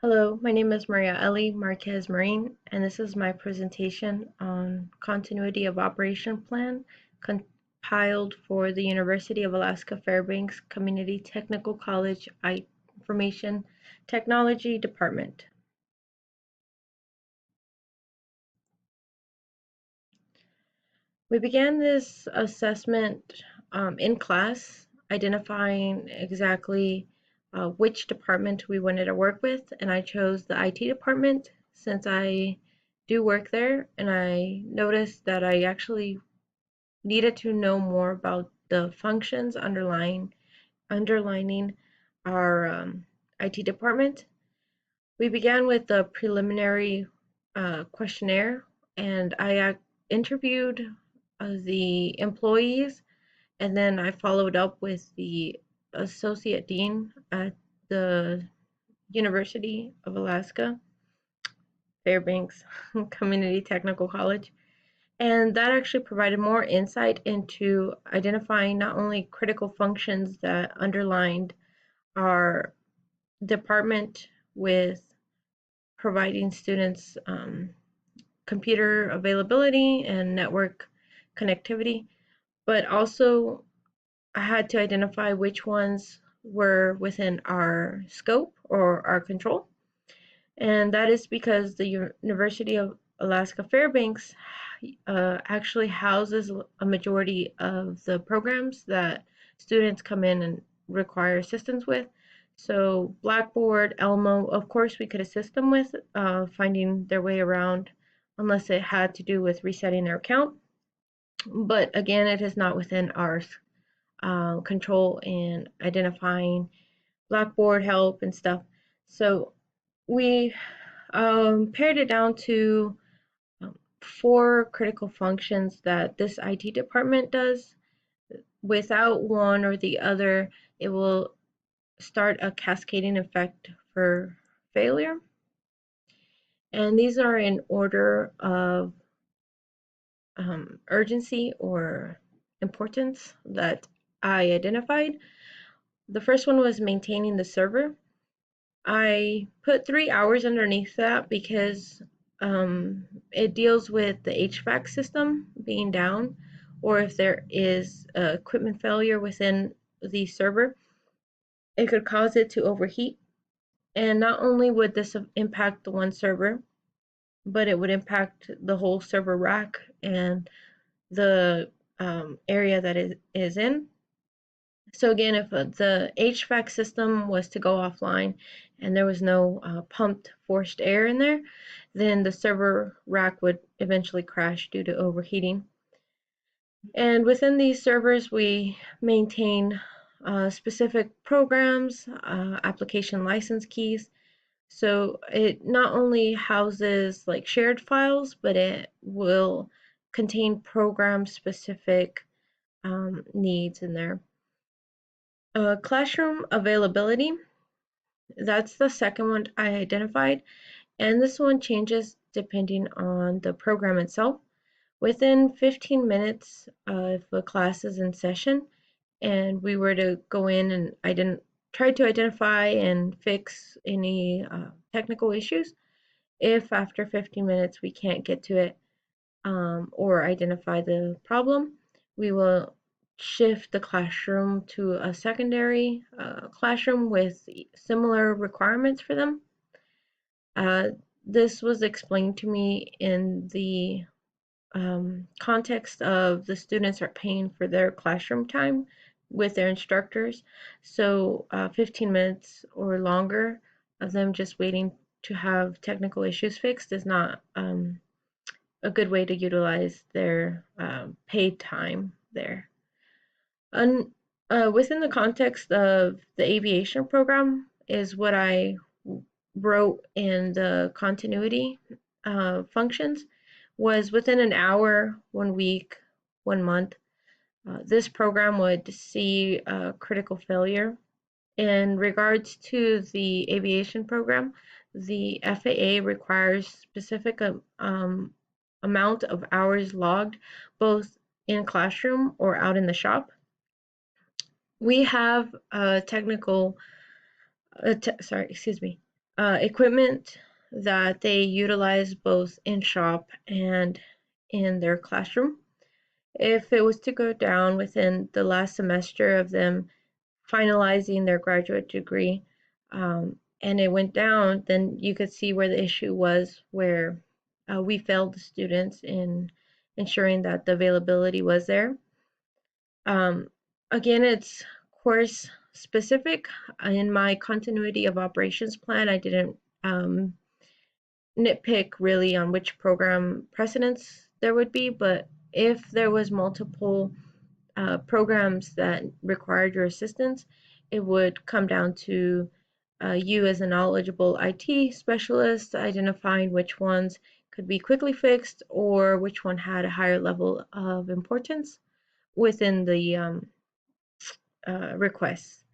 Hello, my name is Maria Ellie Marquez Marine, and this is my presentation on Continuity of Operation Plan compiled for the University of Alaska Fairbanks Community Technical College Information Technology Department. We began this assessment in class, identifying exactly which department we wanted to work with, and I chose the IT department since I do work there, and I noticed that I actually needed to know more about the functions underlining our IT department. We began with the preliminary questionnaire, and I interviewed the employees, and then I followed up with the associate dean at the University of Alaska Fairbanks Community Technical College. And that actually provided more insight into identifying not only critical functions that underlined our department with providing students computer availability and network connectivity, but also I had to identify which ones were within our scope or our control. And that is because the University of Alaska Fairbanks actually houses a majority of the programs that students come in and require assistance with. So Blackboard, Elmo, of course, we could assist them with finding their way around unless it had to do with resetting their account. But again, it is not within our control in identifying Blackboard help and stuff. So we pared it down to four critical functions that this IT department does. Without one or the other, it will start a cascading effect for failure. And these are in order of urgency or importance that I identified. The first one was maintaining the server. I put 3 hours underneath that because it deals with the HVAC system being down, or if there is equipment failure within the server, it could cause it to overheat. And not only would this impact the one server, but it would impact the whole server rack and the area that it is in. So again, if the HVAC system was to go offline and there was no pumped forced air in there, then the server rack would eventually crash due to overheating. And within these servers, we maintain specific programs, application license keys. So it not only houses like shared files, but it will contain program specific needs in there. Classroom availability, that's the second one I identified, and this one changes depending on the program itself. Within 15 minutes, if a class is in session and we were to go in and try to identify and fix any technical issues, if after 15 minutes we can't get to it or identify the problem, we will shift the classroom to a secondary classroom with similar requirements for them. Uh, this was explained to me in the context of the students are paying for their classroom time with their instructors. So 15 minutes or longer of them just waiting to have technical issues fixed is not a good way to utilize their paid time there. Un, Within the context of the aviation program is what I wrote in the continuity functions was within an hour, 1 week, 1 month. This program would see critical failure. In regards to the aviation program, the FAA requires specific amount of hours logged, both in classroom or out in the shop. We have a technical, sorry, excuse me, equipment that they utilize both in shop and in their classroom. If it was to go down within the last semester of them finalizing their graduate degree, and it went down, then you could see where the issue was, where we failed the students in ensuring that the availability was there. Um, Again, it's course specific. In my continuity of operations plan, I didn't um, nitpick really on which program precedence there would be, but if there was multiple programs that required your assistance, it would come down to you as a knowledgeable IT specialist identifying which ones could be quickly fixed or which one had a higher level of importance within the requests.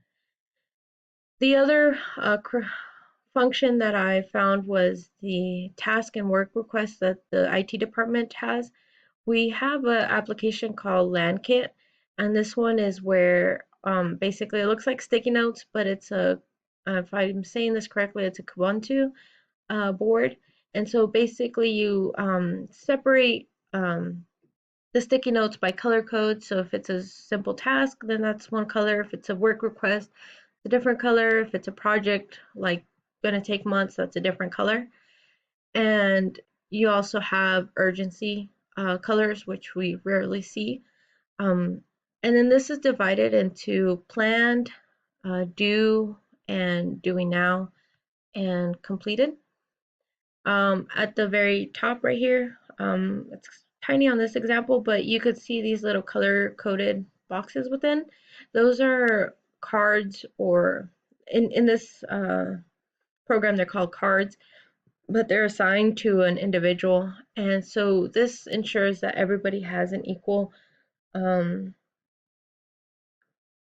The other function that I found was the task and work request that the IT department has. We have an application called LandKit, and this one is where basically it looks like sticky notes, but it's a, if I'm saying this correctly, it's a Kubuntu board. And so basically you separate the sticky notes by color code. So if it's a simple task, then that's one color. If it's a work request, a different color. If it's a project like going to take months, that's a different color. And you also have urgency colors, which we rarely see. Um, and then this is divided into planned, due, and doing now, and completed. At the very top right here, it's tiny on this example, but you could see these little color coded boxes within. Those are cards, or in this program, they're called cards, but they're assigned to an individual. And so this ensures that everybody has an equal um,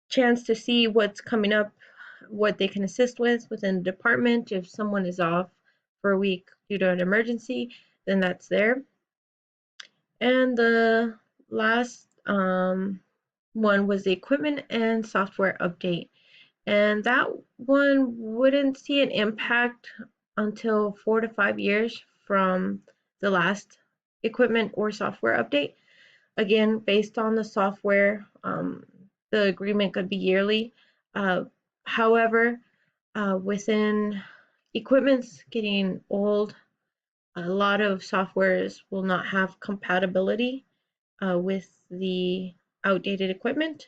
chance to see what's coming up, what they can assist with within the department. If someone is off for a week due to an emergency, then that's there. And the last one was the equipment and software update. And that one wouldn't see an impact until 4 to 5 years from the last equipment or software update. Again, based on the software, the agreement could be yearly. Uh, However, within equipments getting old, a lot of softwares will not have compatibility with the outdated equipment.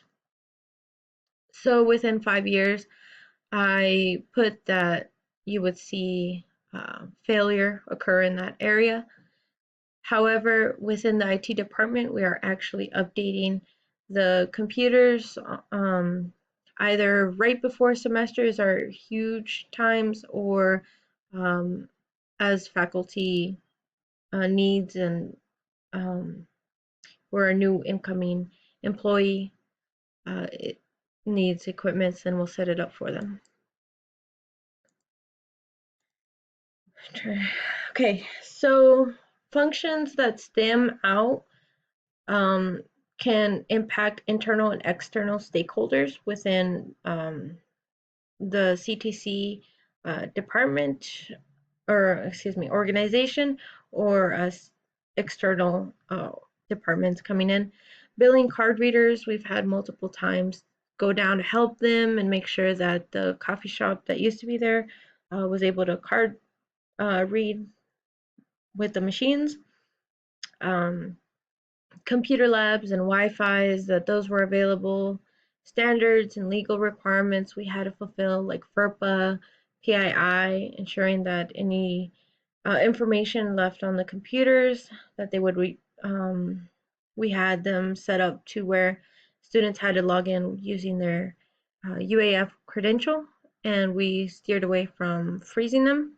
So within 5 years, I put that you would see failure occur in that area. However, within the IT department, we are actually updating the computers either right before semesters are huge times, or um, as faculty needs, and we're a new incoming employee, it needs equipment, and we'll set it up for them. Okay, so functions that stem out um, can impact internal and external stakeholders within the CTC department, or excuse me, organization, or external departments coming in. Billing card readers, we've had multiple times go down to help them and make sure that the coffee shop that used to be there was able to card read with the machines. Um, Computer labs and Wi-Fi's, that those were available. Standards and legal requirements we had to fulfill, like FERPA, PII, ensuring that any information left on the computers, that they would we had them set up to where students had to log in using their UAF credential, and we steered away from freezing them.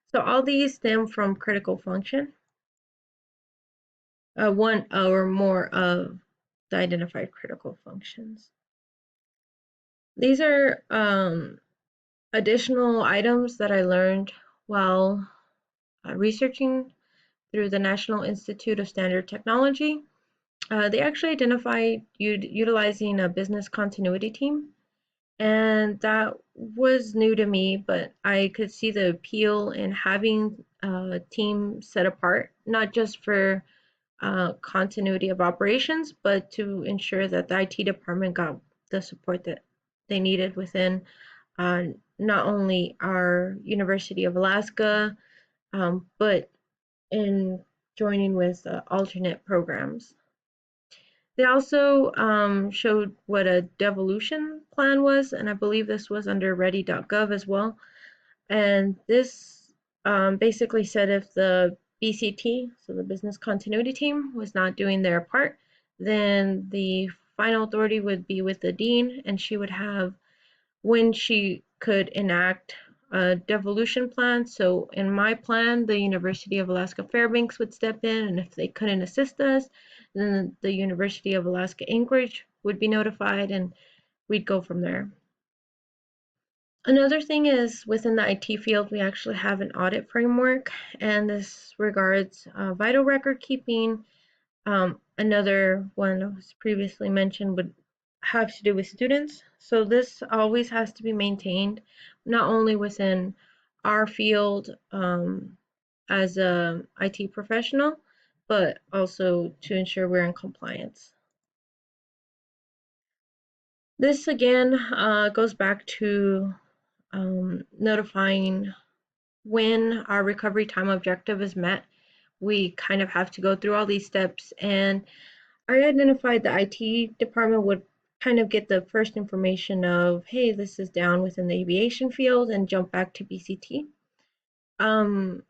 So all these stem from critical function, one or more of the identified critical functions. These are additional items that I learned while researching through the National Institute of Standard Technology. They actually identified utilizing a business continuity team. And that was new to me, but I could see the appeal in having a team set apart, not just for continuity of operations, but to ensure that the IT department got the support that they needed within uh, not only our University of Alaska, but in joining with alternate programs. They also showed what a devolution plan was, and I believe this was under ready.gov as well. And this basically said if the BCT, so the business continuity team, was not doing their part, then the final authority would be with the dean, and she would have when she could enact a devolution plan. So in my plan, the University of Alaska Fairbanks would step in, and if they couldn't assist us, then the University of Alaska Anchorage would be notified, and we'd go from there. Another thing is within the IT field, we actually have an audit framework, and this regards vital record keeping. Another one that was previously mentioned would have to do with students. So this always has to be maintained, not only within our field as a IT professional, but also to ensure we're in compliance. This again goes back to notifying when our recovery time objective is met. We kind of have to go through all these steps, and I identified the IT department would kind of get the first information of, hey, this is down within the aviation field, and jump back to BCT. Um,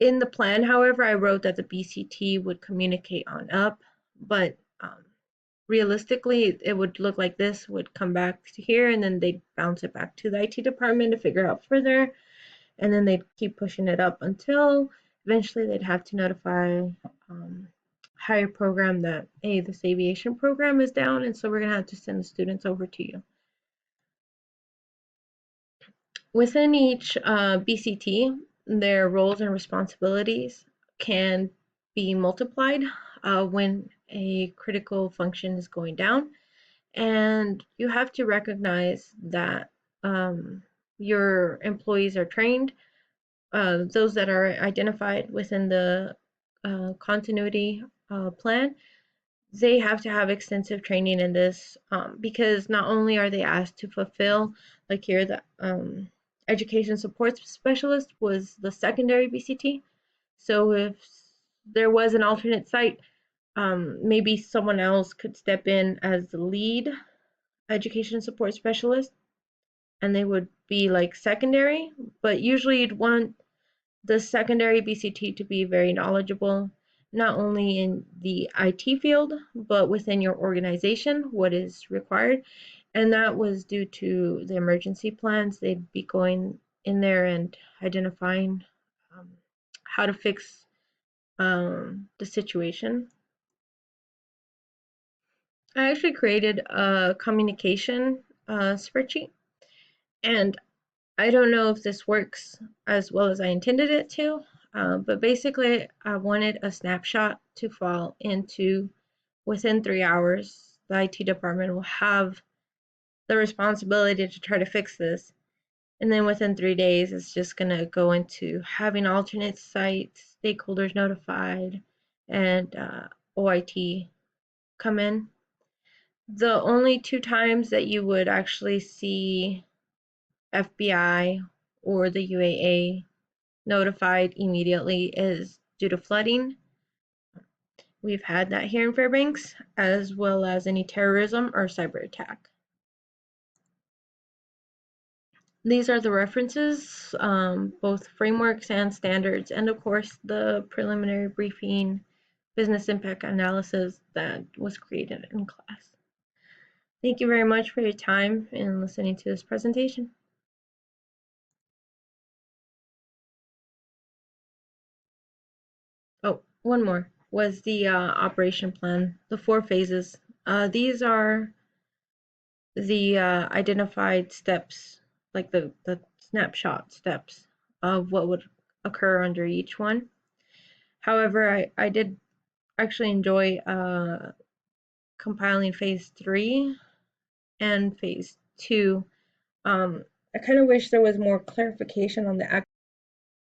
in the plan, however, I wrote that the BCT would communicate on up, but realistically, it would look like this would come back to here, and then they'd bounce it back to the IT department to figure out further, and then they'd keep pushing it up until eventually they'd have to notify higher program that, hey, this aviation program is down, and so we're gonna have to send the students over to you. Within each BCT, their roles and responsibilities can be multiplied when a critical function is going down, and you have to recognize that your employees are trained. Those that are identified within the continuity plan, they have to have extensive training in this because not only are they asked to fulfill, like here, the education support specialist was the secondary BCT. So if there was an alternate site, maybe someone else could step in as the lead education support specialist, and they would be like secondary, but usually you'd want the secondary BCT to be very knowledgeable, not only in the IT field, but within your organization, what is required. And that was due to the emergency plans. They'd be going in there and identifying um, how to fix the situation. I actually created a communication spreadsheet, and I don't know if this works as well as I intended it to, but basically I wanted a snapshot to fall into within 3 hours. The IT department will have the responsibility to try to fix this. And then within 3 days, it's just going to go into having alternate sites, stakeholders notified, and OIT come in. The only two times that you would actually see FBI or the UAA notified immediately is due to flooding. We've had that here in Fairbanks, as well as any terrorism or cyber attack. These are the references, both frameworks and standards, and of course the preliminary briefing business impact analysis that was created in class. Thank you very much for your time in listening to this presentation. Oh, one more was the operation plan, the 4 phases. These are the identified steps, like the snapshot steps of what would occur under each one. However, I did actually enjoy compiling phase 3 and phase Two, I kind of wish there was more clarification on the